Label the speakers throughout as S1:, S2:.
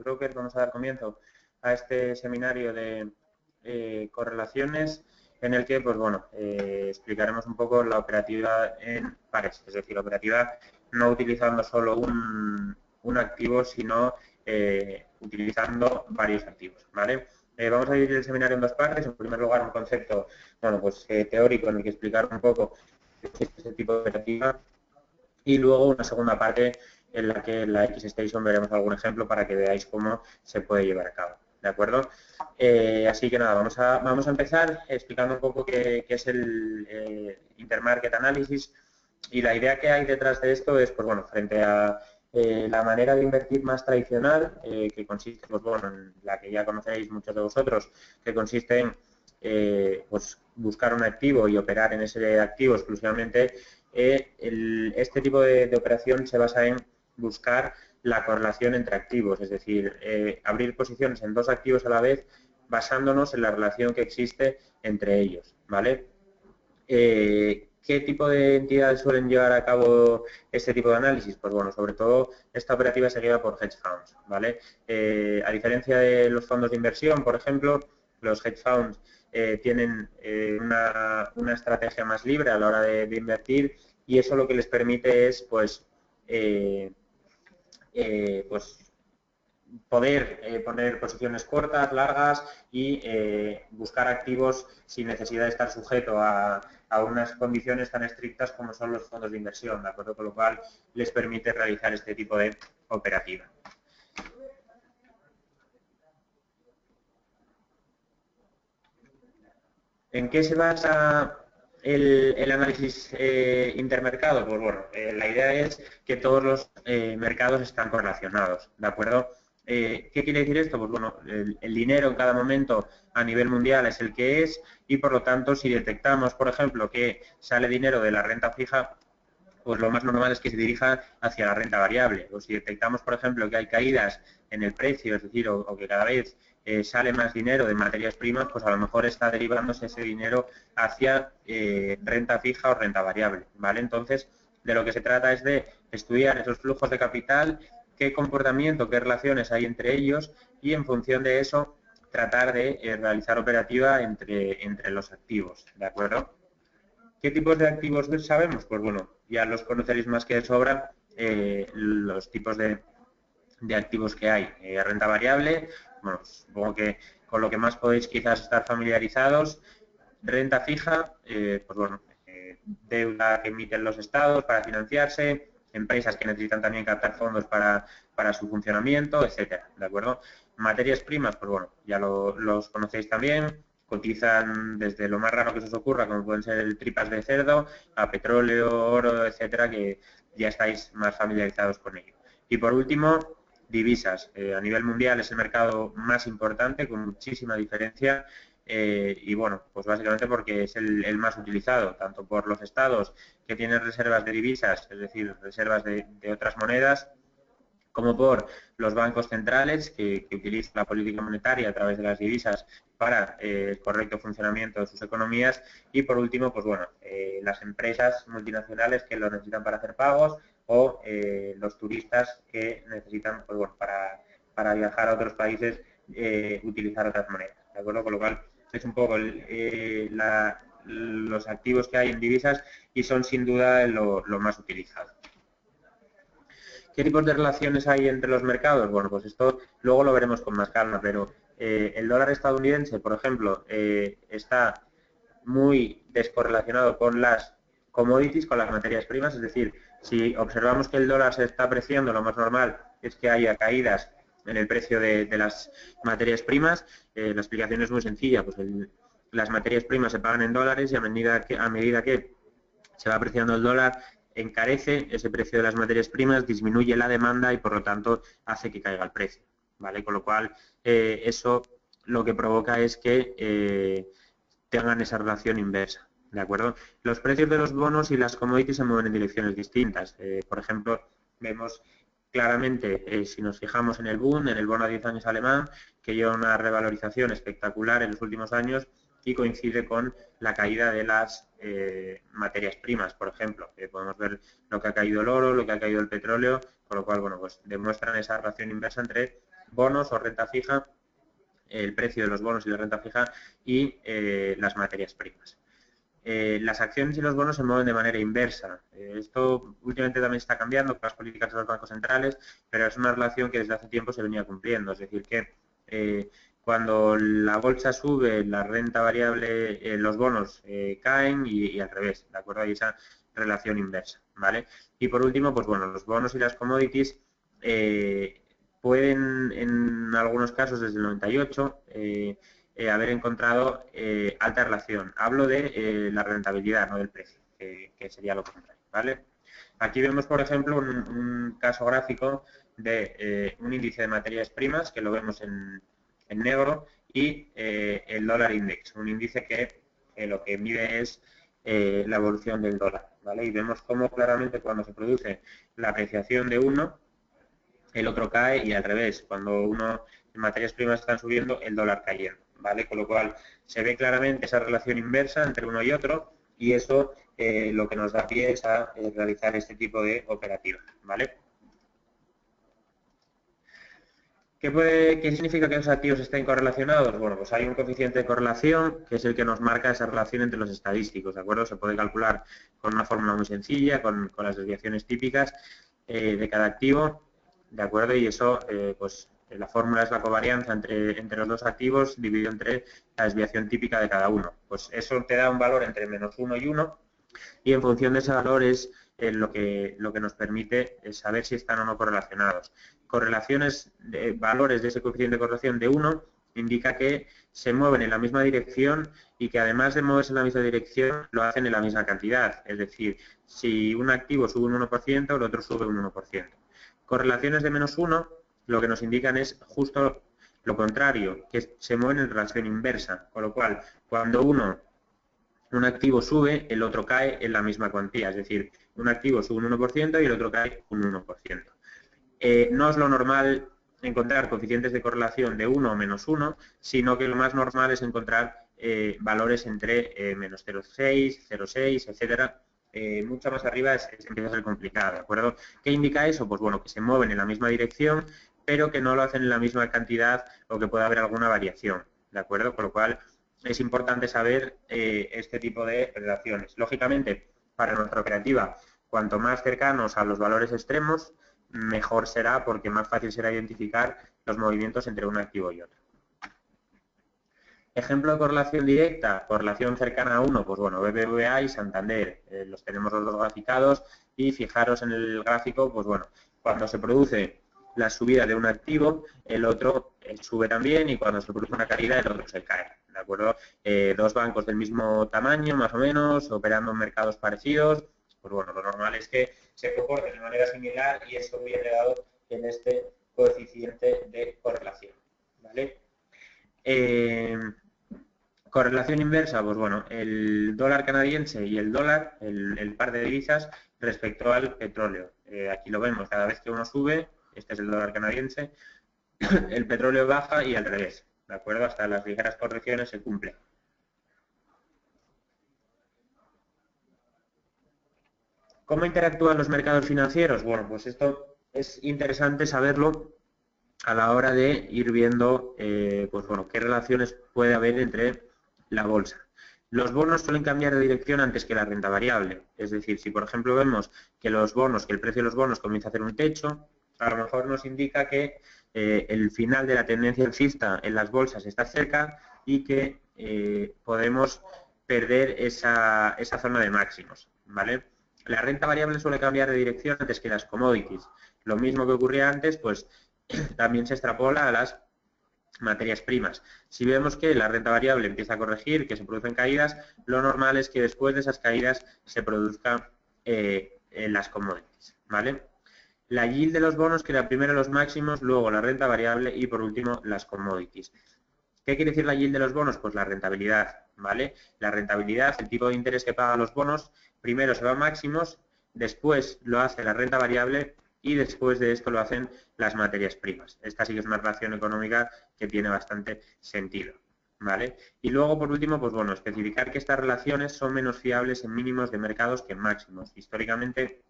S1: Broker, vamos a dar comienzo a este seminario de correlaciones en el que, pues bueno, explicaremos un poco la operativa en pares, es decir, operativa no utilizando solo un activo, sino utilizando varios activos, ¿vale? Vamos a dividir el seminario en dos partes. En primer lugar, un concepto, bueno, pues teórico en el que explicar un poco este tipo de operativa, y luego una segunda parte en la que en la X-Station veremos algún ejemplo para que veáis cómo se puede llevar a cabo, ¿de acuerdo? Así que nada, vamos a empezar explicando un poco qué es el Intermarket Analysis, y la idea que hay detrás de esto es, pues bueno, frente a la manera de invertir más tradicional, que consiste, pues bueno, en la que ya conocéis muchos de vosotros, que consiste en pues buscar un activo y operar en ese activo exclusivamente. Este tipo de operación se basa en buscar la correlación entre activos, es decir, abrir posiciones en dos activos a la vez basándonos en la relación que existe entre ellos, ¿vale? ¿Qué tipo de entidades suelen llevar a cabo este tipo de análisis? Pues bueno, sobre todo esta operativa es seguida por hedge funds, ¿vale? A diferencia de los fondos de inversión, por ejemplo, los hedge funds tienen una estrategia más libre a la hora de invertir, y eso lo que les permite es, pues poder poner posiciones cortas, largas y buscar activos sin necesidad de estar sujeto a unas condiciones tan estrictas como son los fondos de inversión, ¿de acuerdo? Con lo cual les permite realizar este tipo de operativa. ¿En qué se basa el análisis intermercado? Pues bueno, la idea es que todos los mercados están correlacionados, ¿de acuerdo? ¿Qué quiere decir esto? Pues bueno, el dinero en cada momento a nivel mundial es el que es, y por lo tanto, si detectamos, por ejemplo, que sale dinero de la renta fija, pues lo más normal es que se dirija hacia la renta variable. O si detectamos, por ejemplo, que hay caídas en el precio, es decir, o que cada vez sale más dinero de materias primas, pues a lo mejor está derivándose ese dinero hacia renta fija o renta variable, ¿vale? Entonces, de lo que se trata es de estudiar esos flujos de capital, qué comportamiento, qué relaciones hay entre ellos, y en función de eso tratar de realizar operativa entre los activos, ¿de acuerdo? ¿Qué tipos de activos sabemos? Pues bueno, ya los conoceréis más que de sobra, los tipos de activos que hay. Renta variable, bueno, supongo que con lo que más podéis quizás estar familiarizados. Renta fija, pues bueno, deuda que emiten los estados para financiarse, empresas que necesitan también captar fondos para su funcionamiento, etcétera, ¿de acuerdo? Materias primas, pues bueno, ya los conocéis también, cotizan desde lo más raro que se os ocurra, como pueden ser tripas de cerdo, a petróleo, oro, etcétera, que ya estáis más familiarizados con ello. Y por último, divisas. A nivel mundial es el mercado más importante, con muchísima diferencia, y bueno, pues básicamente porque es el más utilizado, tanto por los estados que tienen reservas de divisas, es decir, reservas de otras monedas, como por los bancos centrales que utilizan la política monetaria a través de las divisas para el correcto funcionamiento de sus economías, y por último, pues bueno, las empresas multinacionales que lo necesitan para hacer pagos, o los turistas que necesitan, pues bueno, para viajar a otros países, utilizar otras monedas, ¿de acuerdo? Con lo cual es un poco los activos que hay en divisas, y son sin duda lo más utilizado. ¿Qué tipos de relaciones hay entre los mercados? Bueno, pues esto luego lo veremos con más calma, pero el dólar estadounidense, por ejemplo, está muy descorrelacionado con las commodities, con las materias primas, es decir, si observamos que el dólar se está apreciando, lo más normal es que haya caídas en el precio de las materias primas. La explicación es muy sencilla, pues las materias primas se pagan en dólares, y a medida que se va apreciando el dólar, encarece ese precio de las materias primas, disminuye la demanda y por lo tanto hace que caiga el precio, ¿vale? Con lo cual, eso lo que provoca es que tengan esa relación inversa, ¿de acuerdo? Los precios de los bonos y las commodities se mueven en direcciones distintas. Por ejemplo, vemos claramente, si nos fijamos en el Bund, en el bono a 10 años alemán, que lleva una revalorización espectacular en los últimos años, y coincide con la caída de las materias primas, por ejemplo. Podemos ver lo que ha caído el oro, lo que ha caído el petróleo, con lo cual, bueno, pues demuestran esa relación inversa entre bonos o renta fija, el precio de los bonos y la renta fija y las materias primas. Las acciones y los bonos se mueven de manera inversa. Esto últimamente también está cambiando con las políticas de los bancos centrales, pero es una relación que desde hace tiempo se venía cumpliendo. Es decir, que cuando la bolsa sube, la renta variable, los bonos caen y al revés, ¿de acuerdo? Hay esa relación inversa, ¿vale? Y por último, pues bueno, los bonos y las commodities pueden, en algunos casos, desde el 98, haber encontrado alta relación. Hablo de la rentabilidad, no del precio, que sería lo contrario, ¿vale? Aquí vemos, por ejemplo, un caso gráfico de un índice de materias primas, que lo vemos en negro, y el dólar index, un índice que lo que mide es la evolución del dólar, ¿vale? Y vemos cómo claramente cuando se produce la apreciación de uno, el otro cae y al revés, cuando uno en materias primas están subiendo, el dólar cayendo, ¿vale? Con lo cual se ve claramente esa relación inversa entre uno y otro y eso lo que nos da pie es a realizar este tipo de operativa, ¿vale? ¿Qué significa que los activos estén correlacionados? Bueno, pues hay un coeficiente de correlación que es el que nos marca esa relación entre los estadísticos, ¿de acuerdo? Se puede calcular con una fórmula muy sencilla, con las desviaciones típicas de cada activo, ¿de acuerdo? Y eso, pues la fórmula es la covarianza entre los dos activos dividido entre la desviación típica de cada uno. Pues eso te da un valor entre -1 y 1 y en función de ese valor es lo que nos permite saber si están o no correlacionados. Correlaciones de valores de ese coeficiente de correlación de 1 indica que se mueven en la misma dirección y que además de moverse en la misma dirección lo hacen en la misma cantidad. Es decir, si un activo sube un 1%, el otro sube un 1%. Correlaciones de -1 lo que nos indican es justo lo contrario, que se mueven en relación inversa, con lo cual cuando un activo sube, el otro cae en la misma cuantía, es decir, un activo sube un 1% y el otro cae un 1%. No es lo normal encontrar coeficientes de correlación de 1 o -1, sino que lo más normal es encontrar valores entre -0,6, 0,6, etcétera. Mucho más arriba empieza a ser complicado, ¿de acuerdo? ¿Qué indica eso? Pues bueno, que se mueven en la misma dirección, pero que no lo hacen en la misma cantidad o que pueda haber alguna variación, ¿de acuerdo? Con lo cual, es importante saber este tipo de relaciones. Lógicamente, para nuestra operativa, cuanto más cercanos a los valores extremos, mejor será porque más fácil será identificar los movimientos entre un activo y otro. Ejemplo de correlación directa, correlación cercana a 1, pues bueno, BBVA y Santander, los tenemos los dos graficados y fijaros en el gráfico, pues bueno, cuando se produce la subida de un activo, el otro sube también y cuando se produce una caída, el otro se cae, ¿de acuerdo? Dos bancos del mismo tamaño, más o menos, operando en mercados parecidos, pues bueno, lo normal es que se comporten de manera similar y eso viene dado en este coeficiente de correlación, ¿vale? Correlación inversa, pues bueno, el dólar canadiense y el dólar, el par de divisas respecto al petróleo. Aquí lo vemos, cada vez que uno sube, este es el dólar canadiense, el petróleo baja y al revés, ¿de acuerdo? Hasta las ligeras correcciones se cumple. ¿Cómo interactúan los mercados financieros? Bueno, pues esto es interesante saberlo a la hora de ir viendo, pues bueno, qué relaciones puede haber entre la bolsa. Los bonos suelen cambiar de dirección antes que la renta variable. Es decir, si por ejemplo vemos que el precio de los bonos comienza a hacer un techo, a lo mejor nos indica que el final de la tendencia alcista en las bolsas está cerca y que podemos perder esa zona de máximos, ¿vale? La renta variable suele cambiar de dirección antes que las commodities. Lo mismo que ocurría antes, pues también se extrapola a las materias primas. Si vemos que la renta variable empieza a corregir, que se producen caídas, lo normal es que después de esas caídas se produzcan en las commodities, ¿vale? La yield de los bonos crea primero los máximos, luego la renta variable y por último las commodities. ¿Qué quiere decir la yield de los bonos? Pues la rentabilidad, ¿vale? La rentabilidad, el tipo de interés que pagan los bonos, primero se va a máximos, después lo hace la renta variable y después de esto lo hacen las materias primas. Esta sí que es una relación económica que tiene bastante sentido, ¿vale? Y luego, por último, pues bueno, especificar que estas relaciones son menos fiables en mínimos de mercados que en máximos. Históricamente,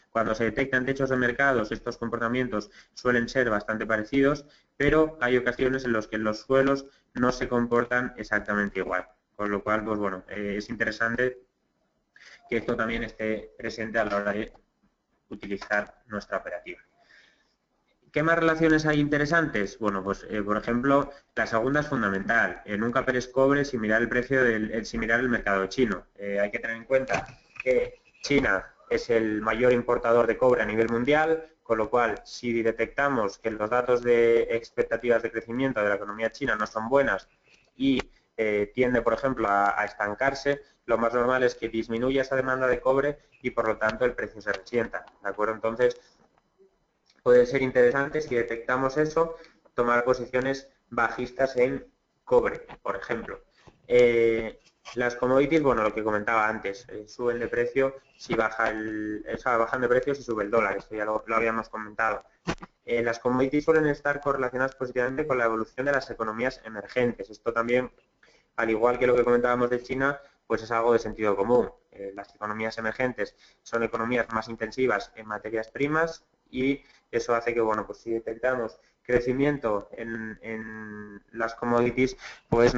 S1: Cuando se detectan techos de mercados, estos comportamientos suelen ser bastante parecidos, pero hay ocasiones en las que los suelos no se comportan exactamente igual. Con lo cual, pues bueno, es interesante que esto también esté presente a la hora de utilizar nuestra operativa. ¿Qué más relaciones hay interesantes? Bueno, pues por ejemplo, la segunda es fundamental. Nunca peres cobre sin mirar el precio sin mirar el mercado chino. Hay que tener en cuenta que China es el mayor importador de cobre a nivel mundial, con lo cual, si detectamos que los datos de expectativas de crecimiento de la economía china no son buenas y tiende, por ejemplo, a estancarse, lo más normal es que disminuya esa demanda de cobre y, por lo tanto, el precio se resienta. ¿De acuerdo? Entonces, puede ser interesante, si detectamos eso, tomar posiciones bajistas en cobre, por ejemplo. Las commodities, bueno, lo que comentaba antes, suben de precio si bajan de precio si sube el dólar, esto ya lo habíamos comentado. Las commodities suelen estar correlacionadas positivamente con la evolución de las economías emergentes. Esto también, al igual que lo que comentábamos de China, pues es algo de sentido común. Las economías emergentes son economías más intensivas en materias primas y eso hace que, bueno, pues si detectamos crecimiento en las commodities, pues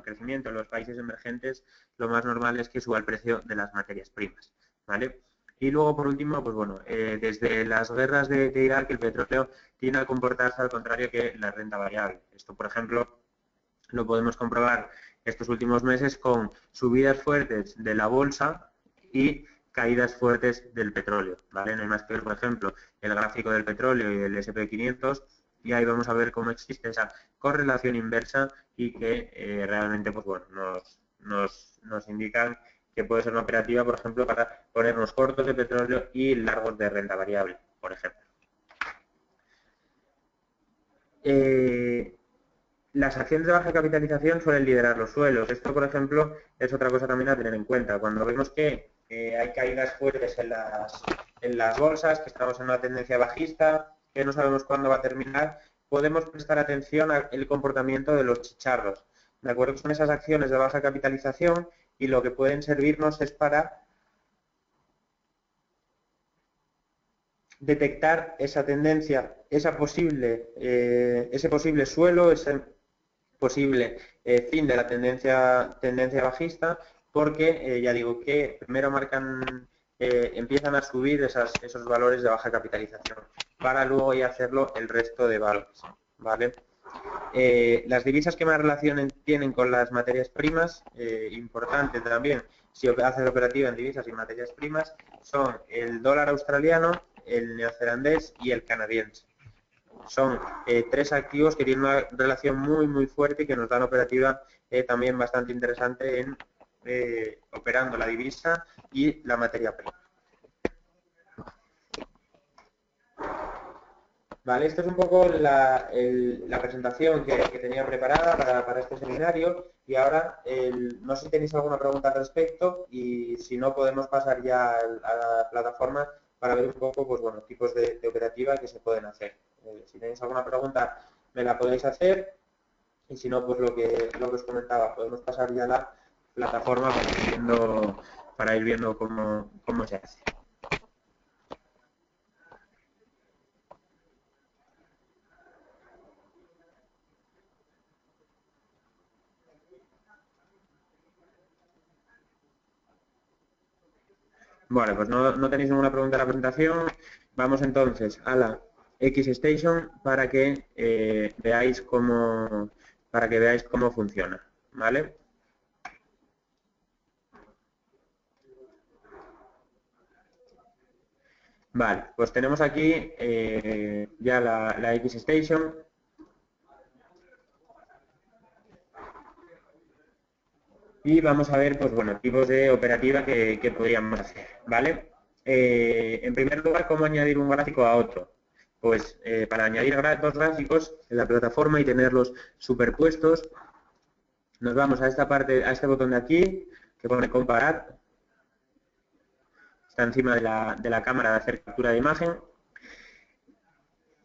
S1: crecimiento en los países emergentes, lo más normal es que suba el precio de las materias primas, ¿vale? Y luego, por último, pues bueno, desde las guerras de Irak, el petróleo tiende a comportarse al contrario que la renta variable. Esto, por ejemplo, lo podemos comprobar estos últimos meses con subidas fuertes de la bolsa y caídas fuertes del petróleo, ¿vale? No hay más que ver, por ejemplo, el gráfico del petróleo y del S&P 500 y ahí vamos a ver cómo existe esa correlación inversa y que realmente, pues bueno, nos indican que puede ser una operativa, por ejemplo, para ponernos cortos de petróleo y largos de renta variable, por ejemplo. Las acciones de baja capitalización suelen liderar los suelos. Esto, por ejemplo, es otra cosa también a tener en cuenta. Cuando vemos que hay caídas fuertes en las bolsas, que estamos en una tendencia bajista, que no sabemos cuándo va a terminar, podemos prestar atención al comportamiento de los chicharros. ¿De acuerdo? Son esas acciones de baja capitalización y lo que pueden servirnos es para detectar esa tendencia, ese posible suelo, ese posible fin de la tendencia bajista, porque ya digo que primero empiezan a subir esos valores de baja capitalización para luego ya hacerlo el resto de valores, ¿vale? Las divisas que más relación tienen con las materias primas, importante también, si haces operativa en divisas y materias primas, son el dólar australiano, el neozelandés y el canadiense. Son tres activos que tienen una relación muy fuerte y que nos dan operativa también bastante interesante en operando la divisa y la materia prima. Vale, esta es un poco la presentación que tenía preparada para este seminario y ahora no sé si tenéis alguna pregunta al respecto y si no podemos pasar ya a la plataforma para ver un poco, pues bueno, tipos de operativa que se pueden hacer. Si tenéis alguna pregunta me la podéis hacer y si no, pues lo que os comentaba, podemos pasar ya a la plataforma para ir viendo cómo se hace. Bueno, pues no tenéis ninguna pregunta en la presentación. Vamos entonces a la X-Station para que veáis cómo funciona, ¿vale? Vale, pues tenemos aquí ya la X-Station. Y vamos a ver, pues bueno, tipos de operativa que podríamos hacer, ¿vale? En primer lugar, ¿cómo añadir un gráfico a otro? Pues para añadir dos gráficos en la plataforma y tenerlos superpuestos, nos vamos a esta parte, a este botón de aquí, que pone comparar. Está encima de la cámara de hacer captura de imagen.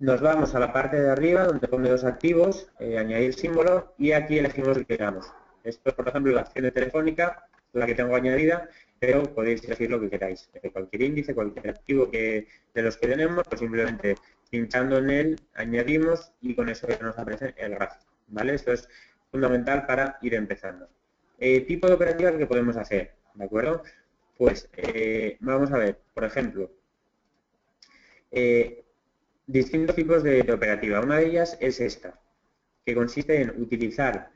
S1: Nos vamos a la parte de arriba, donde pone dos activos, añadir símbolo, y aquí elegimos el que queramos. Esto es, por ejemplo, la acción de Telefónica, la que tengo añadida. pero podéis elegir lo que queráis. Cualquier índice, cualquier activo de los que tenemos, pues simplemente pinchando en él añadimos y con eso ya nos aparece el gráfico, ¿vale? Esto es fundamental para ir empezando. Tipo de operativa que podemos hacer, ¿de acuerdo? Pues vamos a ver, por ejemplo, distintos tipos de operativa. Una de ellas es esta, que consiste en utilizar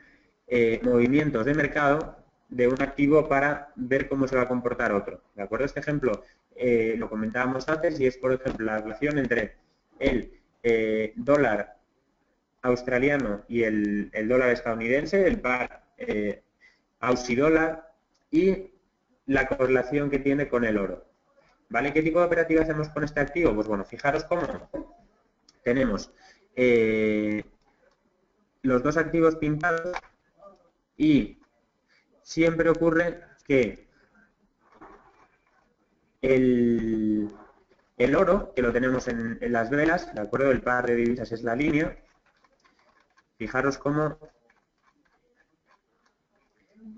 S1: movimientos de mercado de un activo para ver cómo se va a comportar otro. ¿De acuerdo? Este ejemplo lo comentábamos antes y es, por ejemplo, la relación entre el dólar australiano y el dólar estadounidense, el par Aussie-dólar, y la correlación que tiene con el oro. ¿Vale? ¿Qué tipo de operativa hacemos con este activo? Pues bueno, fijaros cómo tenemos los dos activos pintados y siempre ocurre que el oro, que lo tenemos en las velas, ¿de acuerdo? El par de divisas es la línea. Fijaros cómo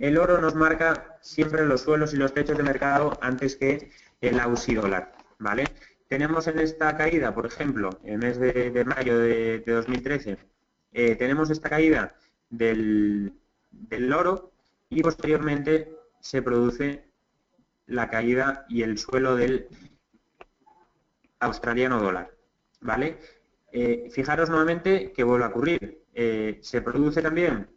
S1: el oro nos marca siempre los suelos y los techos de mercado antes que el Aussie dólar, ¿vale? Tenemos en esta caída, por ejemplo, en el mes de mayo de 2013, tenemos esta caída del oro y posteriormente se produce la caída y el suelo del australiano dólar, ¿vale? Fijaros nuevamente que vuelve a ocurrir. Se produce también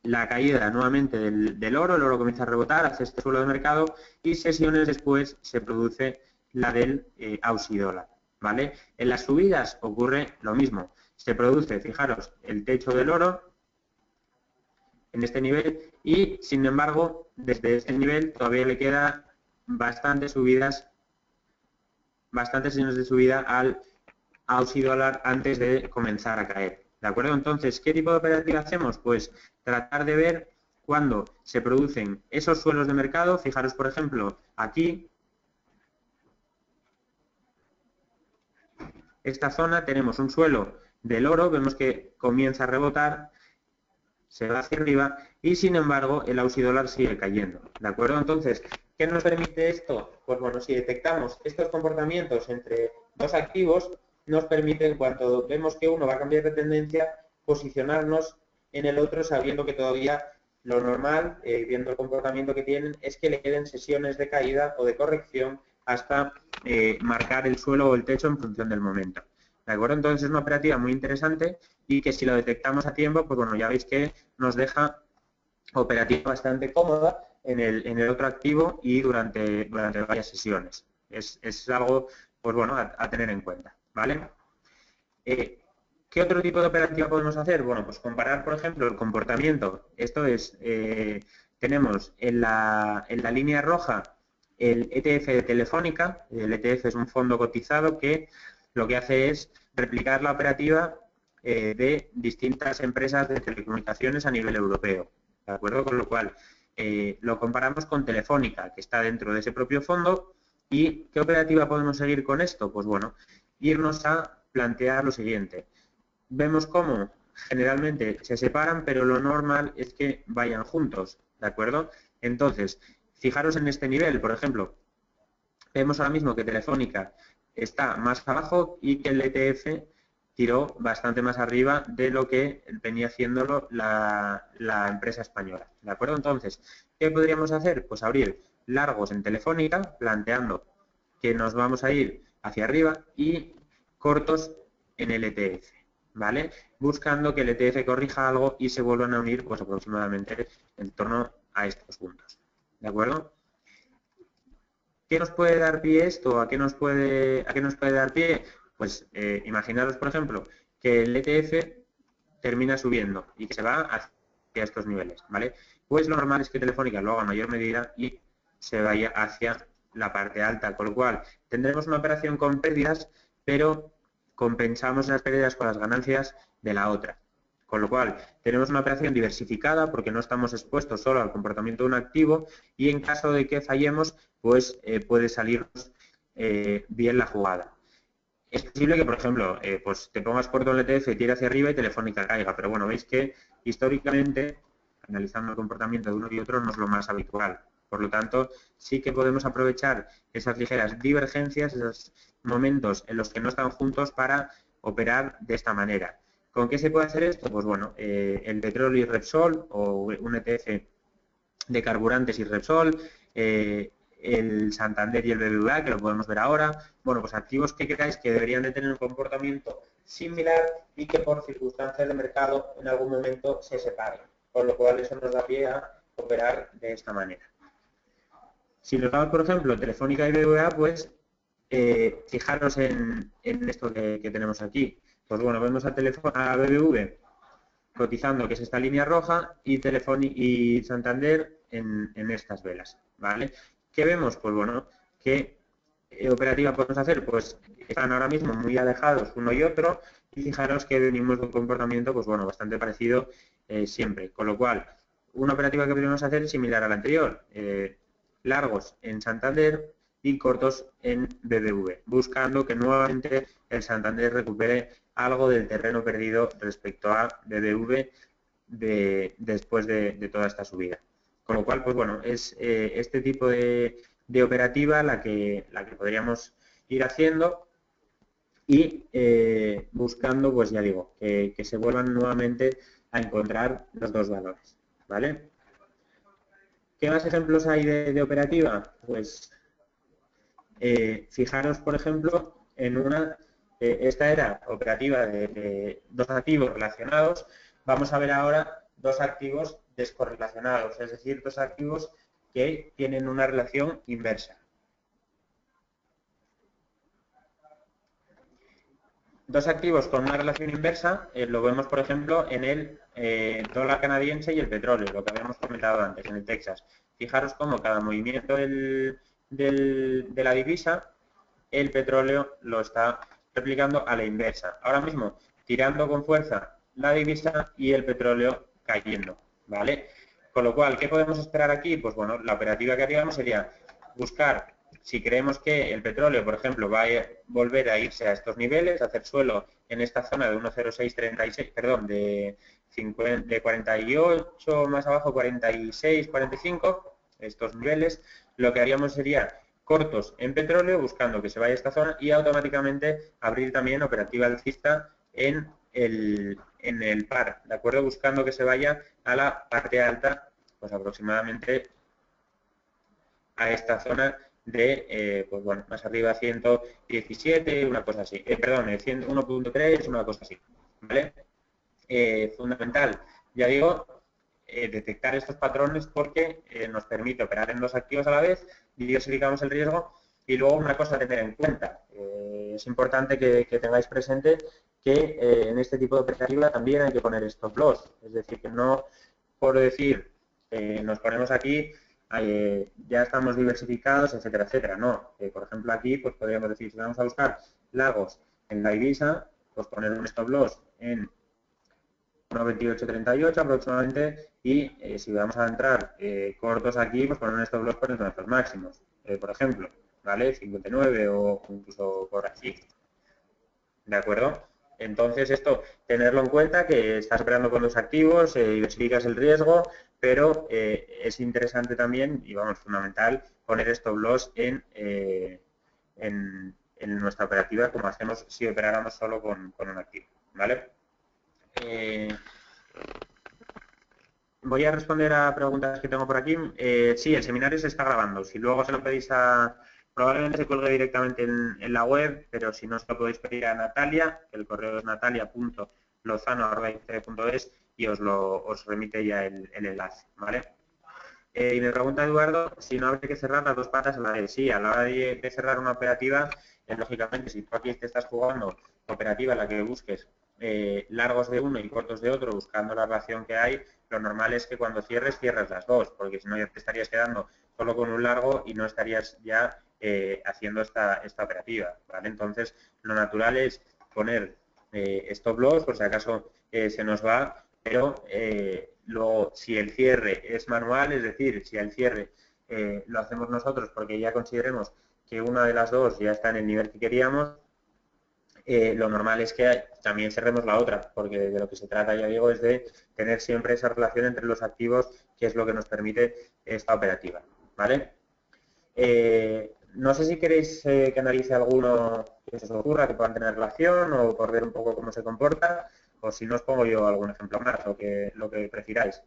S1: la caída nuevamente del oro, el oro comienza a rebotar hacia este suelo de mercado y sesiones después se produce la del Aussie dólar, ¿vale? En las subidas ocurre lo mismo. Se produce, fijaros, el techo del oro en este nivel y, sin embargo, desde este nivel todavía le queda bastantes sesiones de subida al Aussie dólar antes de comenzar a caer. ¿De acuerdo? Entonces, ¿qué tipo de operativa hacemos? Pues tratar de ver cuándo se producen esos suelos de mercado. Fijaros, por ejemplo, aquí, esta zona, tenemos un suelo del oro, vemos que comienza a rebotar, se va hacia arriba y, sin embargo, el Aussie dólar sigue cayendo. ¿De acuerdo? Entonces, ¿qué nos permite esto? Pues bueno, si detectamos estos comportamientos entre dos activos, nos permite, en cuanto vemos que uno va a cambiar de tendencia, posicionarnos en el otro sabiendo que todavía lo normal, viendo el comportamiento que tienen, es que le queden sesiones de caída o de corrección hasta marcar el suelo o el techo en función del momento. ¿De acuerdo? Entonces es una operativa muy interesante y que si lo detectamos a tiempo, pues bueno, ya veis que nos deja operativa bastante cómoda en el otro activo y durante varias sesiones. Es algo, pues bueno, a tener en cuenta, ¿vale? ¿Qué otro tipo de operativa podemos hacer? Bueno, pues comparar, por ejemplo, el comportamiento. Esto es, tenemos en la línea roja el ETF de Telefónica. El ETF es un fondo cotizado que lo que hace es replicar la operativa de distintas empresas de telecomunicaciones a nivel europeo. ¿De acuerdo? Con lo cual, lo comparamos con Telefónica, que está dentro de ese propio fondo. ¿Y qué operativa podemos seguir con esto? Pues bueno, irnos a plantear lo siguiente. Vemos cómo generalmente se separan, pero lo normal es que vayan juntos, ¿de acuerdo? Entonces, fijaros en este nivel, por ejemplo, vemos ahora mismo que Telefónica está más abajo y que el ETF tiró bastante más arriba de lo que venía haciéndolo la empresa española, ¿de acuerdo? Entonces, ¿qué podríamos hacer? Pues abrir largos en Telefónica, planteando que nos vamos a ir hacia arriba y cortos en el ETF, ¿vale? Buscando que el ETF corrija algo y se vuelvan a unir pues aproximadamente en torno a estos puntos, ¿de acuerdo? ¿Qué nos puede dar pie esto? ¿A qué nos puede dar pie? Pues imaginaros, por ejemplo, que el ETF termina subiendo y que se va hacia estos niveles, ¿vale? Pues lo normal es que Telefónica lo haga en mayor medida y se vaya hacia la parte alta, con lo cual tendremos una operación con pérdidas, pero compensamos las pérdidas con las ganancias de la otra. Con lo cual, tenemos una operación diversificada porque no estamos expuestos solo al comportamiento de un activo y en caso de que fallemos, pues puede salirnos bien la jugada. Es posible que, por ejemplo, pues te pongas corto en el ETF, tire hacia arriba y Telefónica caiga, pero bueno, veis que históricamente, analizando el comportamiento de uno y otro, no es lo más habitual. Por lo tanto, sí que podemos aprovechar esas ligeras divergencias, esos momentos en los que no están juntos para operar de esta manera. ¿Con qué se puede hacer esto? Pues bueno, el petróleo y Repsol o un ETF de carburantes y Repsol, el Santander y el BBVA, que lo podemos ver ahora. Bueno, pues activos que creáis que deberían de tener un comportamiento similar y que por circunstancias de mercado en algún momento se separen. Con lo cual eso nos da pie a operar de esta manera. Si nos vamos, por ejemplo, Telefónica y BBVA, pues fijaros en esto que tenemos aquí. Pues bueno, vemos a BBV cotizando, que es esta línea roja, y Telefónica y Santander en estas velas, ¿vale? ¿Qué vemos? Pues bueno, ¿qué operativa podemos hacer? Pues están ahora mismo muy alejados uno y otro, y fijaros que venimos de un comportamiento, pues bueno, bastante parecido siempre. Con lo cual, una operativa que podemos hacer es similar a la anterior. Largos en Santander y cortos en BBV, buscando que nuevamente el Santander recupere algo del terreno perdido respecto a BBV después de toda esta subida. Con lo cual, pues bueno, es este tipo de operativa la que podríamos ir haciendo y buscando, pues ya digo, que se vuelvan nuevamente a encontrar los dos valores, ¿vale? ¿Qué más ejemplos hay de operativa? Pues fijaros, por ejemplo, en esta era operativa de dos activos relacionados. Vamos a ver ahora dos activos descorrelacionados, es decir, dos activos que tienen una relación inversa. Dos activos con una relación inversa lo vemos, por ejemplo, en el dólar canadiense y el petróleo, lo que habíamos comentado antes, en el Texas. Fijaros cómo cada movimiento de la divisa, el petróleo lo está replicando a la inversa. Ahora mismo, tirando con fuerza la divisa y el petróleo cayendo, ¿vale? Con lo cual, ¿qué podemos esperar aquí? Pues bueno, la operativa que haríamos sería buscar, si creemos que el petróleo, por ejemplo, va a volver a irse a estos niveles, a hacer suelo en esta zona de 1,0636, perdón, de 48 más abajo, 46, 45, estos niveles, lo que haríamos sería cortos en petróleo, buscando que se vaya a esta zona y automáticamente abrir también operativa alcista en el par, ¿de acuerdo? Buscando que se vaya a la parte alta, pues aproximadamente a esta zona de, pues bueno, más arriba 117, una cosa así, perdón, 1.3, una cosa así, ¿vale? Fundamental, ya digo, detectar estos patrones porque nos permite operar en dos activos a la vez, diversificamos el riesgo y luego una cosa a tener en cuenta, es importante que tengáis presente que en este tipo de operativa también hay que poner stop loss, es decir, que no por decir nos ponemos aquí, ya estamos diversificados, etcétera, etcétera, no, por ejemplo aquí pues podríamos decir, si vamos a buscar lagos en la divisa, pues poner un stop loss en 1,2838 aproximadamente y si vamos a entrar cortos aquí, pues poner un stop loss por nuestros máximos, por ejemplo, ¿vale? 59 o incluso por aquí, ¿de acuerdo? Entonces esto, tenerlo en cuenta, que estás operando con los activos, diversificas el riesgo, pero es interesante también, y vamos, fundamental, poner stop loss en nuestra operativa como hacemos si operáramos solo con un activo, ¿vale? Voy a responder a preguntas que tengo por aquí. Sí, el seminario se está grabando. Si luego se lo pedís probablemente se cuelgue directamente en la web, pero si no, se lo podéis pedir a Natalia, que el correo es natalia.lozano@es y os remite ya el enlace, ¿vale? Y me pregunta Eduardo si no habría que cerrar las dos patas a la vez. Sí, a la hora de cerrar una operativa, lógicamente, si tú aquí te estás jugando operativa en la que busques largos de uno y cortos de otro, buscando la relación que hay, lo normal es que cuando cierres las dos, porque si no ya te estarías quedando solo con un largo y no estarías ya haciendo esta operativa, ¿vale? Entonces, lo natural es poner stop loss, por si acaso se nos va, pero luego, si el cierre es manual, es decir, si el cierre lo hacemos nosotros porque ya consideremos que una de las dos ya está en el nivel que queríamos, lo normal es que también cerremos la otra, porque de lo que se trata, ya digo, es de tener siempre esa relación entre los activos, que es lo que nos permite esta operativa, ¿vale? No sé si queréis que analice alguno que se os ocurra, que puedan tener relación, o por ver un poco cómo se comporta, o si no os pongo yo algún ejemplo más, lo que prefiráis.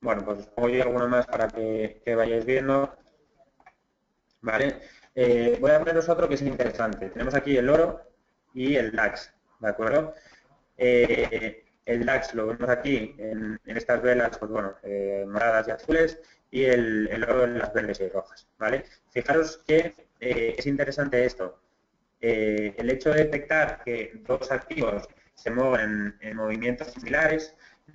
S1: Bueno, pues os pongo yo alguno más para que vayáis viendo, ¿vale? Voy a poneros otro que es interesante. Tenemos aquí el oro y el DAX, ¿de acuerdo? El DAX lo vemos aquí en estas velas, pues bueno, moradas y azules, y el oro en las verdes y rojas, ¿vale? Fijaros que es interesante esto. El hecho de detectar que dos activos se mueven en movimientos similares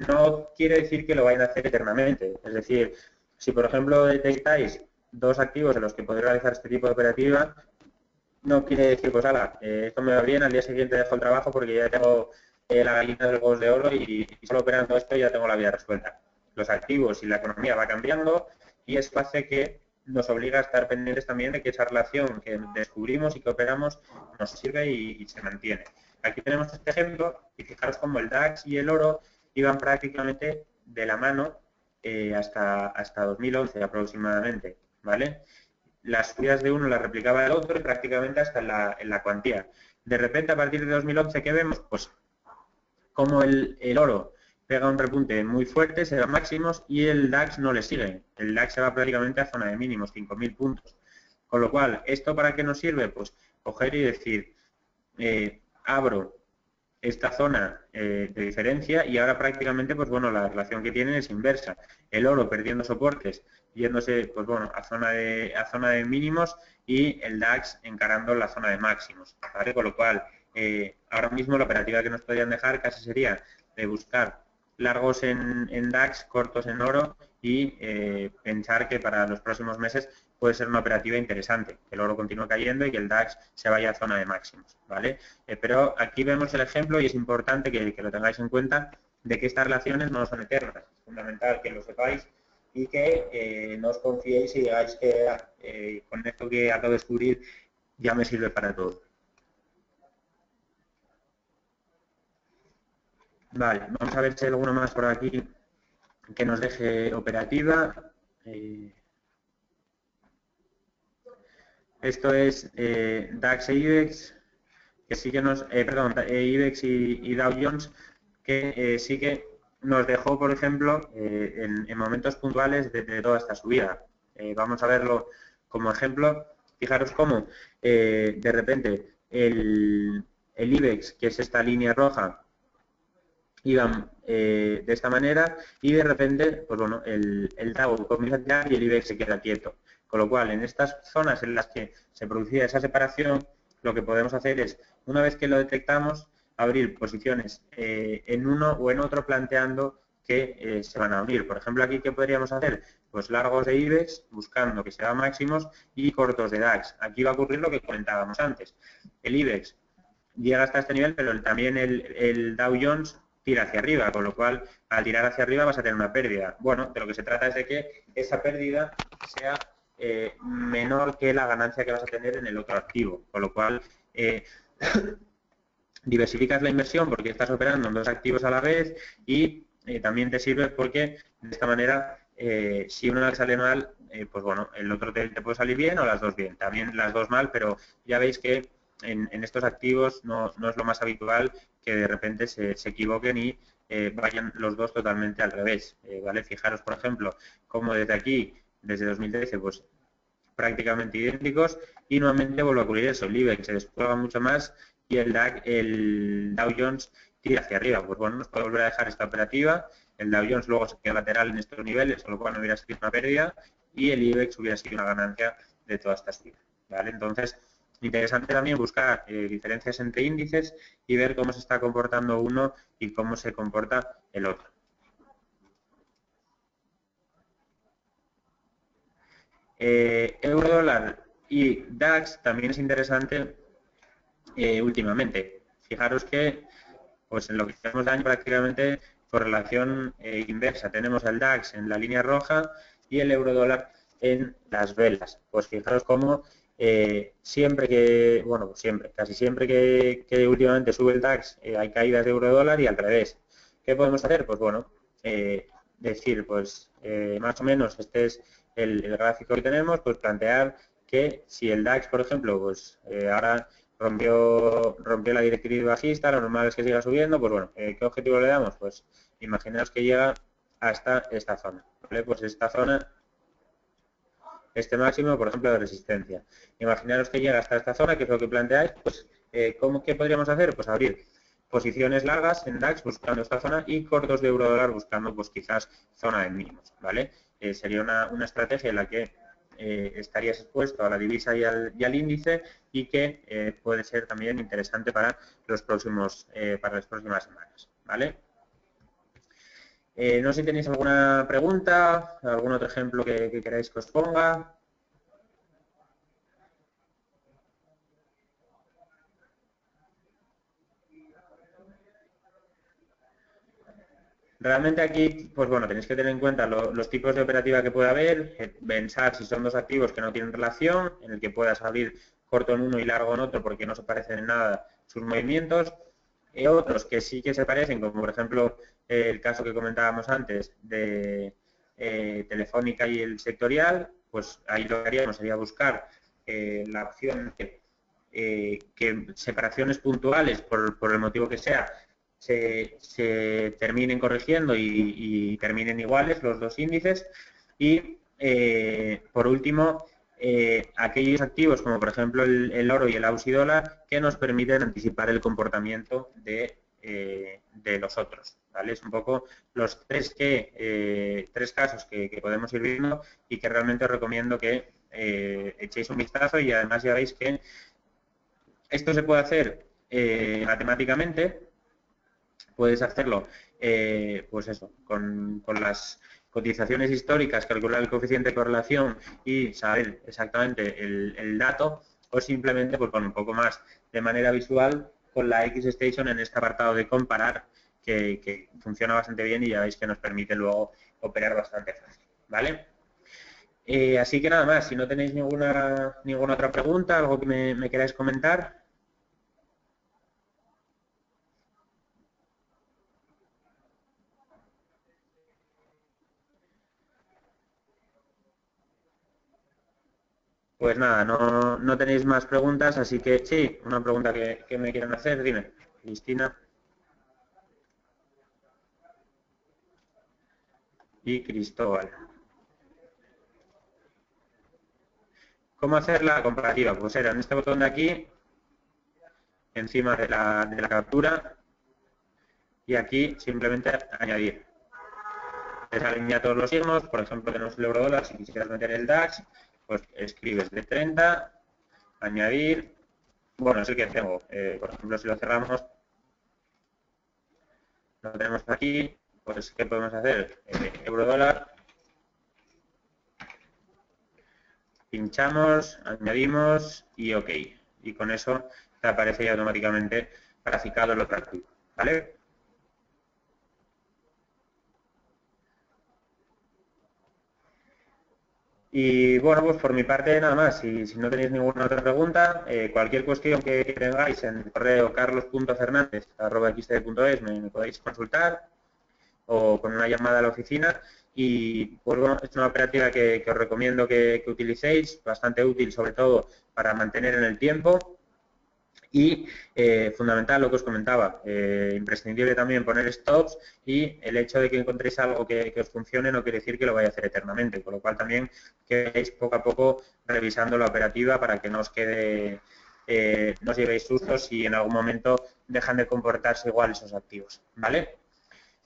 S1: no quiere decir que lo vayan a hacer eternamente. Es decir, si por ejemplo detectáis dos activos en los que podéis realizar este tipo de operativa, no quiere decir, pues ala, esto me va bien, al día siguiente dejo el trabajo porque ya tengo la gallina de los huevos de oro y solo operando esto ya tengo la vida resuelta. Los activos y la economía va cambiando y eso hace que nos obliga a estar pendientes también de que esa relación que descubrimos y que operamos nos sirve y se mantiene. Aquí tenemos este ejemplo y fijaros cómo el DAX y el oro iban prácticamente de la mano hasta 2011 aproximadamente, ¿vale? Las subidas de uno las replicaba el otro y prácticamente hasta en la cuantía. De repente, a partir de 2011, ¿qué vemos? Pues como el oro pega un repunte muy fuerte, se da máximos y el DAX no le sigue. El DAX se va prácticamente a zona de mínimos, 5.000 puntos. Con lo cual, ¿esto para qué nos sirve? Pues coger y decir, abro esta zona de diferencia y ahora prácticamente, pues bueno, la relación que tienen es inversa. El oro perdiendo soportes, yéndose, pues bueno, a zona de mínimos y el DAX encarando la zona de máximos, ¿vale? Con lo cual, ahora mismo la operativa que nos podrían dejar casi sería de buscar largos en DAX, cortos en oro y pensar que para los próximos meses puede ser una operativa interesante, que el oro continúe cayendo y que el DAX se vaya a zona de máximos, ¿vale? Pero aquí vemos el ejemplo y es importante que lo tengáis en cuenta de que estas relaciones no son eternas. Es fundamental que lo sepáis y que no os confiéis y digáis que con esto que acabo de descubrir ya me sirve para todo. Vale, vamos a ver si hay alguno más por aquí que nos deje operativa. Esto es DAX e IBEX, que sí que nos, perdón, IBEX y Dow Jones, que sí que nos dejó, por ejemplo, en momentos puntuales de toda esta subida. Vamos a verlo como ejemplo. Fijaros cómo de repente el IBEX, que es esta línea roja, iban de esta manera y de repente, pues bueno, el Dow comienza a tirar y el IBEX se queda quieto. Con lo cual, en estas zonas en las que se producía esa separación, lo que podemos hacer es, una vez que lo detectamos, abrir posiciones en uno o en otro planteando que se van a unir. Por ejemplo, aquí, ¿qué podríamos hacer? Pues largos de IBEX, buscando que se hagan máximos, y cortos de DAX. Aquí va a ocurrir lo que comentábamos antes. El IBEX llega hasta este nivel, pero también el Dow Jones tira hacia arriba, con lo cual al tirar hacia arriba vas a tener una pérdida. Bueno, de lo que se trata es de que esa pérdida sea menor que la ganancia que vas a tener en el otro activo, con lo cual diversificas la inversión porque estás operando en dos activos a la vez y también te sirve porque de esta manera si uno sale mal, pues bueno, el otro te puede salir bien o las dos bien, también las dos mal, pero ya veis que en estos activos no es lo más habitual que de repente se equivoquen y vayan los dos totalmente al revés, ¿vale? Fijaros, por ejemplo, como desde aquí, desde 2013, pues prácticamente idénticos y nuevamente vuelve a ocurrir eso, el IBEX se descuelga mucho más y el Dow Jones tira hacia arriba. Pues bueno, nos puede volver a dejar esta operativa, el Dow Jones luego se queda lateral en estos niveles, con lo cual no hubiera sido una pérdida y el IBEX hubiera sido una ganancia de toda esta subida, ¿vale? Entonces, interesante también buscar diferencias entre índices y ver cómo se está comportando uno y cómo se comporta el otro. Euro dólar y DAX también es interesante últimamente. Fijaros que pues en lo que tenemos de año prácticamente por relación inversa. Tenemos el DAX en la línea roja y el euro dólar en las velas. Pues fijaros cómo siempre que, bueno, siempre, casi siempre que últimamente sube el DAX hay caídas de euro-dólar y al revés. ¿Qué podemos hacer? Pues bueno, decir, pues más o menos este es el gráfico que tenemos, pues plantear que si el DAX, por ejemplo, pues ahora rompió la directriz bajista, lo normal es que siga subiendo, pues bueno, ¿qué objetivo le damos? Pues imaginaos que llega hasta esta zona, ¿vale? Pues esta zona, este máximo, por ejemplo, de resistencia. Imaginaros que llega hasta esta zona, que es lo que planteáis, pues ¿qué podríamos hacer? Pues abrir posiciones largas en DAX buscando esta zona y cortos de euro-dólar buscando pues quizás zona de mínimos, ¿vale? Sería una estrategia en la que estarías expuesto a la divisa y al índice y que puede ser también interesante para los próximos para las próximas semanas, ¿vale? No sé si tenéis alguna pregunta, algún otro ejemplo que queráis que os ponga. Realmente aquí, pues bueno, tenéis que tener en cuenta los tipos de operativa que puede haber, pensar si son dos activos que no tienen relación, en el que puedas abrir corto en uno y largo en otro porque no se parecen en nada sus movimientos, otros que sí que se parecen, como por ejemplo el caso que comentábamos antes de Telefónica y el sectorial, pues ahí lo que haríamos sería buscar la opción que separaciones puntuales, por el motivo que sea, se terminen corrigiendo y terminen iguales los dos índices. Y, por último, aquellos activos como por ejemplo el oro y el AUS y dólar que nos permiten anticipar el comportamiento de los otros. ¿Vale? Es un poco los tres casos que podemos ir viendo y que realmente os recomiendo que echéis un vistazo y además ya veis que esto se puede hacer matemáticamente. Puedes hacerlo, pues eso, con las cotizaciones históricas, calcular el coeficiente de correlación y saber exactamente el dato, o simplemente pues, con un poco más de manera visual con la XStation en este apartado de comparar, que funciona bastante bien y ya veis que nos permite luego operar bastante fácil, ¿vale? Así que nada más, si no tenéis ninguna otra pregunta, algo que me queráis comentar. Pues nada, no tenéis más preguntas, así que sí, una pregunta que me quieran hacer, dime, Cristina y Cristóbal. ¿Cómo hacer la comparativa? Pues era en este botón de aquí, encima de la captura, y aquí simplemente añadir. Te salen ya todos los signos, por ejemplo tenemos el euro dólar, si quisieras meter el DAX, pues escribes de 30, añadir, bueno, es el que tengo, por ejemplo si lo cerramos, lo tenemos aquí, pues ¿qué podemos hacer? Euro dólar, pinchamos, añadimos y OK. Y con eso te aparece ya automáticamente graficado el otro activo, ¿vale? Y bueno, pues por mi parte nada más. Si no tenéis ninguna otra pregunta, cualquier cuestión que tengáis en el correo carlos.fernandez@xtb.es me podéis consultar o con una llamada a la oficina. Y pues bueno, es una operativa que os recomiendo que utilicéis, bastante útil sobre todo para mantener en el tiempo. Y fundamental lo que os comentaba, imprescindible también poner stops, y el hecho de que encontréis algo que os funcione no quiere decir que lo vaya a hacer eternamente, con lo cual también que vais poco a poco revisando la operativa para que no os quede, no os llevéis sustos si en algún momento dejan de comportarse igual esos activos, ¿vale?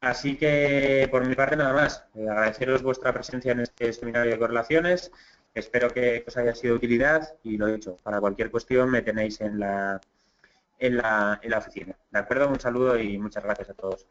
S1: Así que por mi parte nada más, agradeceros vuestra presencia en este seminario de correlaciones, espero que os haya sido de utilidad y lo dicho, para cualquier cuestión me tenéis en la oficina. ¿De acuerdo? Un saludo y muchas gracias a todos.